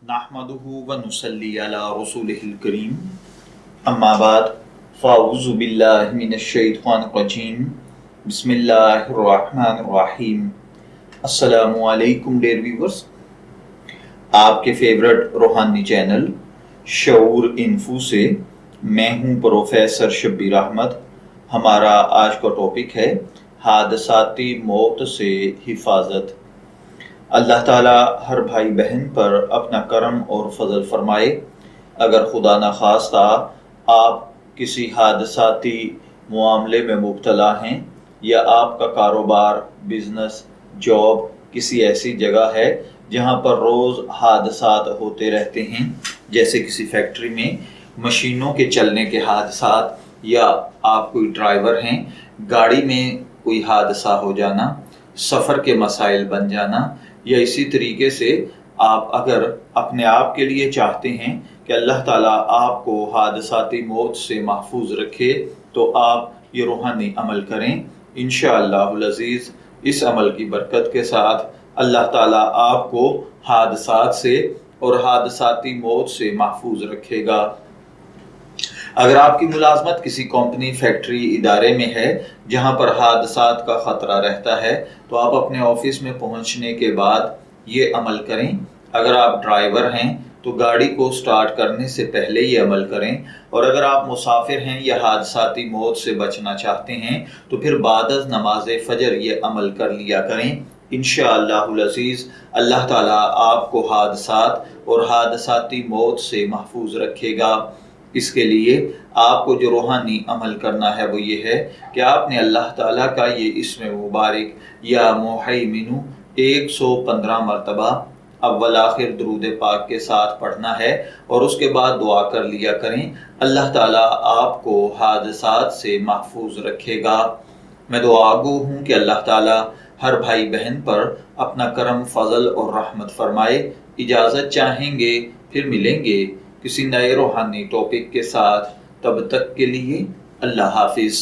नहमदुहु व नुसल्ली अला रसूलिहिल करीम अम्मा बाद फ़अऊज़ु बिल्लाहि मिनश शैतानिर रजीम बिस्मिल्लाहिर रहमानिर रहीम। अस्सलामु अलैकुम डियर व्यूअर्स, आपके फेवरेट रूहानी चैनल शऊर इन्फो से मैं हूं प्रोफेसर शब्बीर अहमद। हमारा आज का टॉपिक है हादसाती मौत से हिफाजत। अल्लाह ताला हर भाई बहन पर अपना करम और फजल फरमाए। अगर खुदा न खास्ता आप किसी हादसाती मामले में मुब्तला हैं या आपका कारोबार, बिजनेस, जॉब किसी ऐसी जगह है जहां पर रोज़ हादसात होते रहते हैं, जैसे किसी फैक्ट्री में मशीनों के चलने के हादसात, या आप कोई ड्राइवर हैं, गाड़ी में कोई हादसा हो जाना, सफ़र के मसाइल बन जाना, या इसी तरीके से आप अगर अपने आप के लिए चाहते हैं कि अल्लाह ताला आपको हादसाती मौत से महफूज रखे, तो आप ये रूहानी अमल करें। इंशाअल्लाहुल अज़ीज़ इस अमल की बरकत के साथ अल्लाह ताला आपको हादसात से और हादसाती मौत से महफूज रखेगा। अगर आपकी मुलाजमत किसी कंपनी, फैक्ट्री, इदारे में है जहां पर हादसात का ख़तरा रहता है, तो आप अपने ऑफिस में पहुंचने के बाद ये अमल करें। अगर आप ड्राइवर हैं तो गाड़ी को स्टार्ट करने से पहले ये अमल करें, और अगर आप मुसाफिर हैं या हादसाती मौत से बचना चाहते हैं तो फिर बाद नमाज फजर ये अमल कर लिया करें। इंशाअल्लाहुल अज़ीज़ अल्लाह ताला आपको हादसात और हादसाती मौत से महफूज रखेगा। इसके लिए आपको जो रूहानी अमल करना है वो ये है कि आपने अल्लाह ताला का ये इस्म मुबारक या मुहैमिनु 115 मरतबा अव्वल आखिर दुरूद पाक के साथ पढ़ना है, और उसके बाद दुआ कर लिया करें। अल्लाह ताला आपको हादसात से महफूज रखेगा। मैं दुआगो हूँ कि अल्लाह ताला हर भाई बहन पर अपना करम, फजल और रहमत फरमाए। इजाज़त चाहेंगे, फिर मिलेंगे किसी नए रूहानी टॉपिक के साथ। तब तक के लिए अल्लाह हाफिज़।